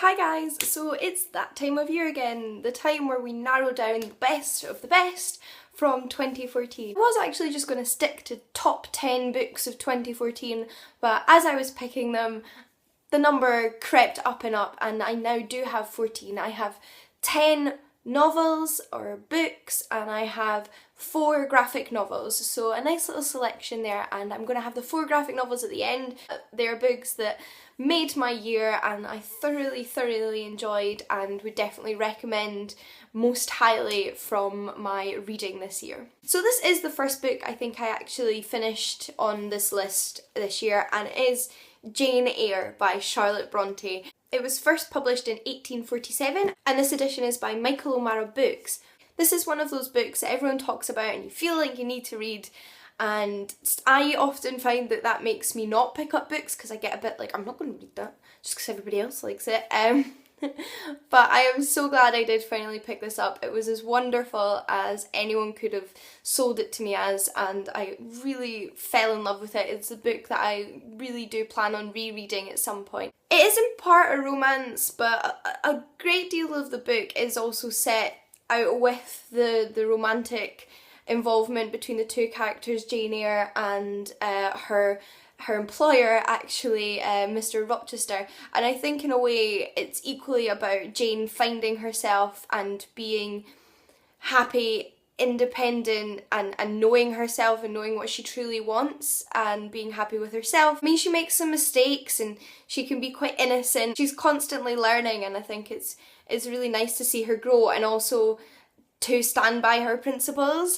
Hi guys, so it's that time of year again, the time where we narrow down the best of the best from 2014. I was actually just going to stick to top 10 books of 2014, but as I was picking them, the number crept up and up, and I now do have 14. I have 10 novels or books, and I have 4 graphic novels, so a nice little selection there, and I'm going to have the 4 graphic novels at the end. They're books that made my year and I thoroughly enjoyed and would definitely recommend most highly from my reading this year. So this is the first book I think I actually finished on this list this year, and it is Jane Eyre by Charlotte Bronte. It was first published in 1847 and this edition is by Michael O'Mara Books. This is one of those books that everyone talks about and you feel like you need to read, and I often find that that makes me not pick up books because I get a bit like, I'm not going to read that just because everybody else likes it. But I am so glad I did finally pick this up. It was as wonderful as anyone could have sold it to me as, and I really fell in love with it. It's a book that I really do plan on rereading at some point. It is in part a romance, but a great deal of the book is also set out with the romantic involvement between the two characters, Jane Eyre and her employer, actually, Mr. Rochester. And I think in a way it's equally about Jane finding herself and being happy, independent, and knowing herself and knowing what she truly wants and being happy with herself. I mean, she makes some mistakes and she can be quite innocent. She's constantly learning, and I think it's really nice to see her grow and also to stand by her principles.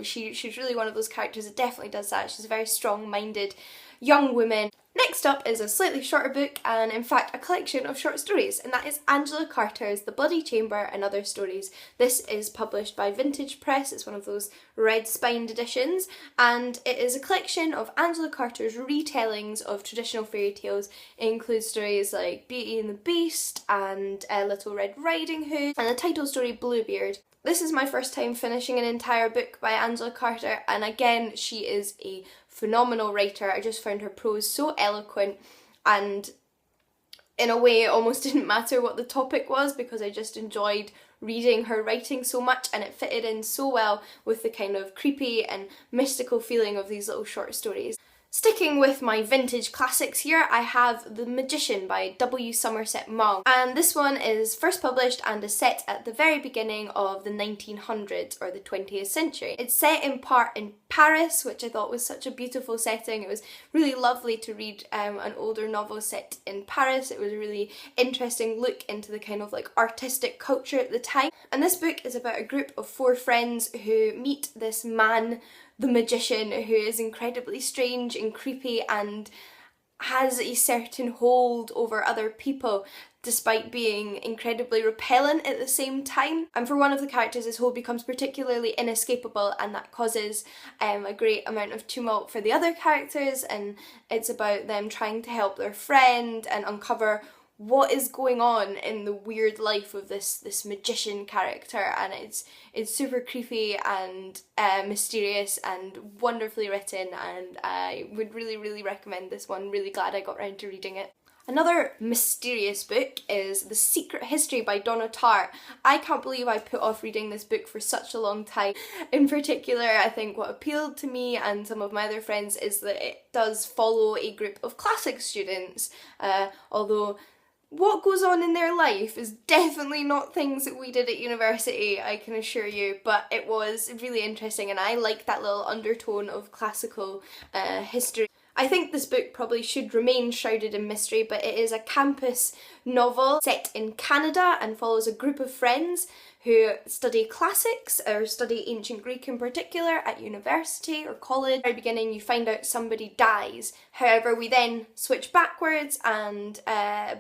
She's really one of those characters that definitely does that. She's a very strong-minded young woman. Next up is a slightly shorter book, and in fact a collection of short stories, and that is Angela Carter's The Bloody Chamber and Other Stories. This is published by Vintage Press. It's one of those red-spined editions, and it is a collection of Angela Carter's retellings of traditional fairy tales. It includes stories like Beauty and the Beast and Little Red Riding Hood and the title story Bluebeard. This is my first time finishing an entire book by Angela Carter, and again, she is a phenomenal writer. I just found her prose so eloquent, and in a way it almost didn't matter what the topic was because I just enjoyed reading her writing so much, and it fitted in so well with the kind of creepy and mystical feeling of these little short stories. Sticking with my vintage classics here, I have The Magician by W. Somerset Maugham, and this one is first published and is set at the very beginning of the 1900s or the 20th century. It's set in part in Paris, which I thought was such a beautiful setting. It was really lovely to read an older novel set in Paris. It was a really interesting look into the kind of like artistic culture at the time. And this book is about a group of 4 friends who meet this man, the magician, who is incredibly strange and creepy and has a certain hold over other people despite being incredibly repellent at the same time. And for one of the characters, this hold becomes particularly inescapable, and that causes a great amount of tumult for the other characters, and it's about them trying to help their friend and uncover what is going on in the weird life of this magician character. And it's super creepy and mysterious and wonderfully written, and I would really recommend this one. Really glad I got round to reading it. Another mysterious book is The Secret History by Donna Tartt. I can't believe I put off reading this book for such a long time. In particular, I think what appealed to me and some of my other friends is that it does follow a group of classic students, although what goes on in their life is definitely not things that we did at university, I can assure you, but it was really interesting and I like that little undertone of classical history. I think this book probably should remain shrouded in mystery, but it is a campus novel set in Canada and follows a group of friends who study classics, or study ancient Greek in particular, at university or college. At the very beginning you find out somebody dies. However, we then switch backwards and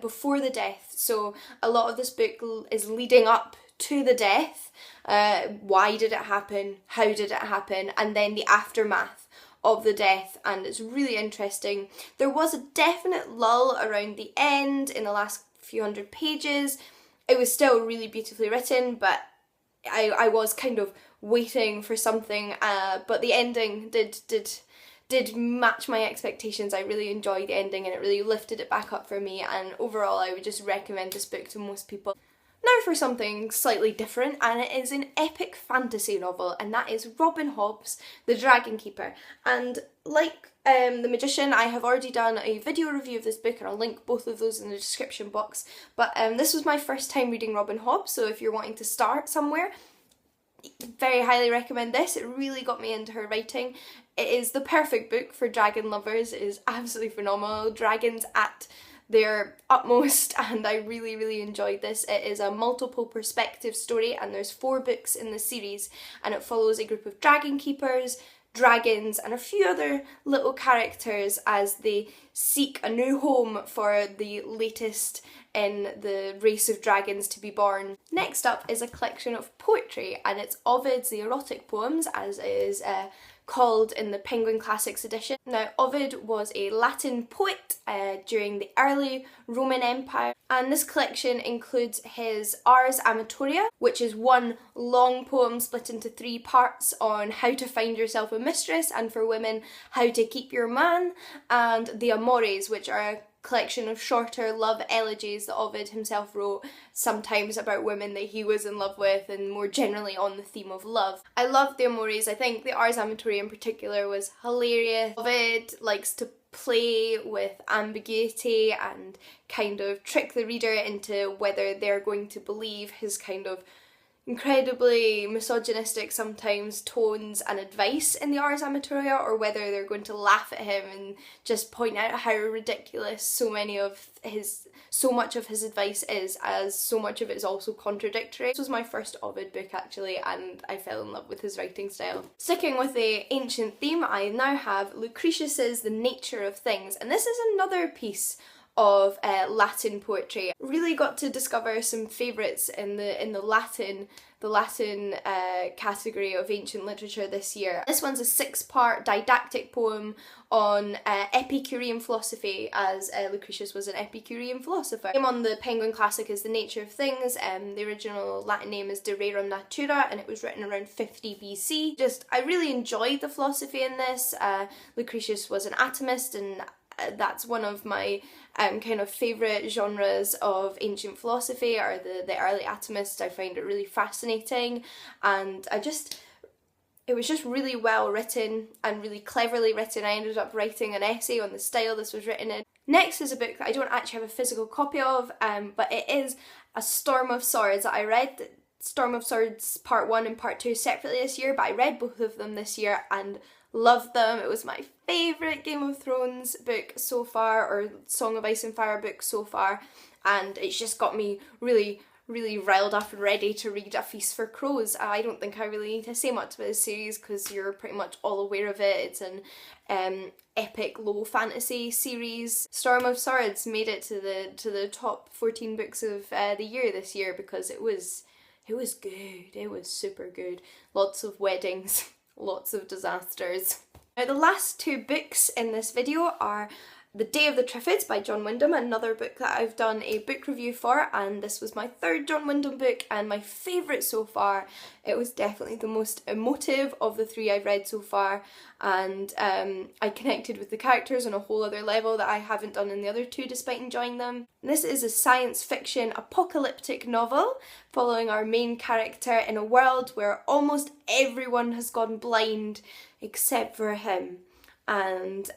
before the death. So a lot of this book is leading up to the death. Why did it happen? How did it happen? And then the aftermath of the death, and it's really interesting. There was a definite lull around the end in the last few hundred pages. It was still really beautifully written, but I was kind of waiting for something, but the ending did did match my expectations. I really enjoyed the ending and it really lifted it back up for me, and overall I would just recommend this book to most people. Now for something slightly different, and it is an epic fantasy novel, and that is Robin Hobb's The Dragon Keeper. And like The Magician, I have already done a video review of this book, and I'll link both of those in the description box. But this was my first time reading Robin Hobb, so if you're wanting to start somewhere, very highly recommend this. It really got me into her writing. It is the perfect book for dragon lovers. It is absolutely phenomenal. Dragons at their utmost, and I really enjoyed this. It is a multiple perspective story, and there's 4 books in the series, and it follows a group of dragon keepers, dragons, and a few other little characters as they seek a new home for the latest in the race of dragons to be born. Next up is a collection of poetry, and it's Ovid's The Erotic Poems, as it is called in the Penguin Classics edition. Now, Ovid was a Latin poet during the early Roman Empire, and this collection includes his Ars Amatoria, which is one long poem split into 3 parts on how to find yourself a mistress, and for women, how to keep your man, and the Amores, which are a collection of shorter love elegies that Ovid himself wrote, sometimes about women that he was in love with and more generally on the theme of love. I loved the Amores. I think the Ars Amatoria in particular was hilarious. Ovid likes to play with ambiguity and kind of trick the reader into whether they're going to believe his kind of incredibly misogynistic sometimes tones and advice in the Ars Amatoria, or whether they're going to laugh at him and just point out how ridiculous so much of his advice is, as so much of it is also contradictory. This was my first Ovid book actually, and I fell in love with his writing style. Sticking with the ancient theme, I now have Lucretius's The Nature of Things, and this is another piece of Latin poetry. Really got to discover some favourites in the Latin category of ancient literature this year. This one's a 6-part didactic poem on Epicurean philosophy, as Lucretius was an Epicurean philosopher. The name on the Penguin Classic is The Nature of Things. The original Latin name is De Rerum Natura, and it was written around 50 BC. I really enjoyed the philosophy in this. Lucretius was an atomist, and that's one of my kind of favourite genres of ancient philosophy, are the early atomists. I find it really fascinating, and it was just really well written and really cleverly written. I ended up writing an essay on the style this was written in. Next is a book that I don't actually have a physical copy of, but it is A Storm of Swords. I read Storm of Swords Part 1 and Part 2 separately this year, but I read both of them this year and loved them. It was my favourite Game of Thrones book so far, or Song of Ice and Fire book so far, and it's just got me really riled up and ready to read A Feast for Crows. I don't think I really need to say much about this series because you're pretty much all aware of it. It's an epic low fantasy series. Storm of Swords made it to the top 14 books of the year this year because it was good. It was super good. Lots of weddings. Lots of disasters. Now the last 2 books in this video are The Day of the Triffids by John Wyndham, another book that I've done a book review for, and this was my 3rd John Wyndham book and my favourite so far. It was definitely the most emotive of the 3 I've read so far, and I connected with the characters on a whole other level that I haven't done in the other 2 despite enjoying them. This is a science fiction apocalyptic novel following our main character in a world where almost everyone has gone blind except for him. And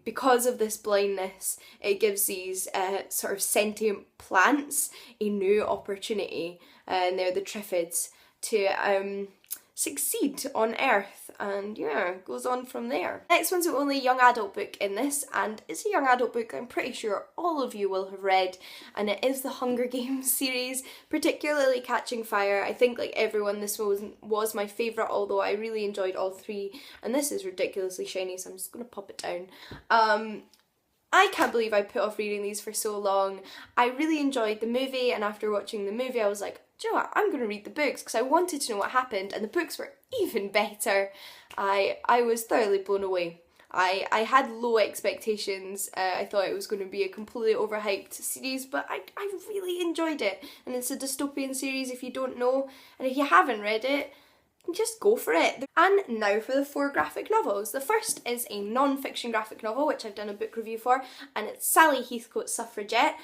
because of this blindness, it gives these sort of sentient plants a new opportunity, and they're the Triffids, to succeed on Earth, and yeah, goes on from there. Next one's the only young adult book in this, and it's a young adult book I'm pretty sure all of you will have read, and it is the Hunger Games series, particularly Catching Fire. I think, like everyone, this was my favourite, although I really enjoyed all 3, and this is ridiculously shiny, so I'm just going to pop it down. I can't believe I put off reading these for so long. I really enjoyed the movie, and after watching the movie I was like, do you know what, I'm going to read the books because I wanted to know what happened, and the books were even better. I was thoroughly blown away. I had low expectations. I thought it was going to be a completely overhyped series, but I really enjoyed it. And it's a dystopian series if you don't know, and if you haven't read it, just go for it. And now for the 4 graphic novels. The first is a non-fiction graphic novel, which I've done a book review for, and it's Sally Heathcote's Suffragette.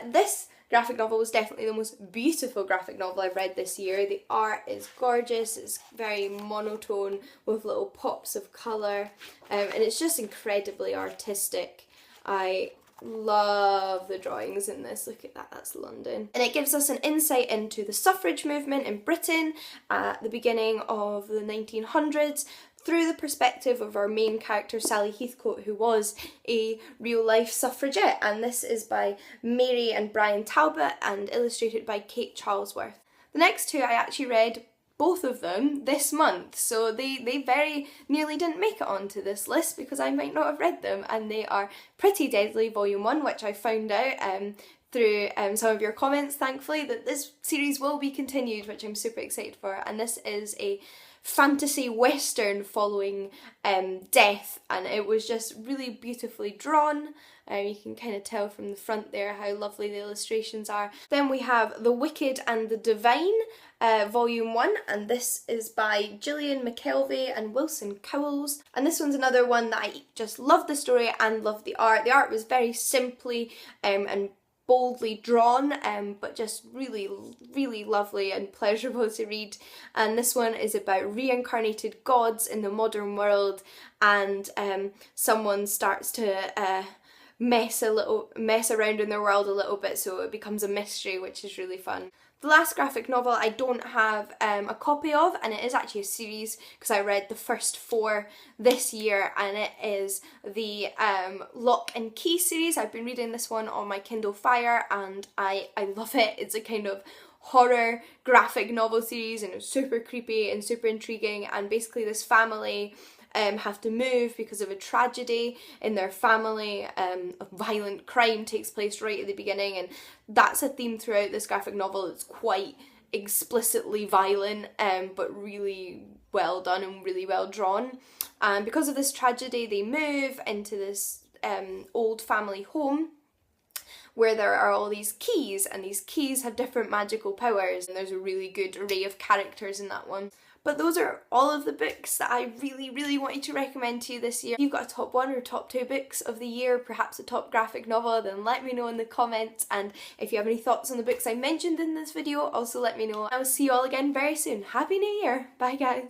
This graphic novel was definitely the most beautiful graphic novel I've read this year. The art is gorgeous, it's very monotone with little pops of colour, and it's just incredibly artistic. I love the drawings in this. Look at that, that's London. And it gives us an insight into the suffrage movement in Britain at the beginning of the 1900s through the perspective of our main character Sally Heathcote, who was a real life suffragette. And this is by Mary and Brian Talbot and illustrated by Kate Charlesworth. The next 2 I actually read both of them this month, so they very nearly didn't make it onto this list because I might not have read them, and they are Pretty Deadly Volume 1, which I found out through some of your comments, thankfully, that this series will be continued, which I'm super excited for. And this is a fantasy western following death, and it was just really beautifully drawn. You can kind of tell from the front there how lovely the illustrations are. Then we have The Wicked and the Divine, Volume 1, and this is by Gillian McKelvey and Wilson Cowles. And this one's another one that I just loved the story and loved the art. The art was very simply and boldly drawn, but just really, really lovely and pleasurable to read. And this one is about reincarnated gods in the modern world, and someone starts to mess around in their world a little bit, so it becomes a mystery, which is really fun. The last graphic novel I don't have a copy of, and it is actually a series because I read the first 4 this year, and it is the Locke and Key series. I've been reading this one on my Kindle Fire and I love it. It's a kind of horror graphic novel series, and it's super creepy and super intriguing, and basically this family have to move because of a tragedy in their family. A violent crime takes place right at the beginning, and that's a theme throughout this graphic novel. It's quite explicitly violent, but really well done and really well drawn. And because of this tragedy, they move into this old family home where there are all these keys, and these keys have different magical powers, and there's a really good array of characters in that one. But those are all of the books that I really, really wanted to recommend to you this year. If you've got a top 1 or top 2 books of the year, perhaps a top graphic novel, then let me know in the comments. And if you have any thoughts on the books I mentioned in this video, also let me know. I will see you all again very soon. Happy New Year! Bye guys!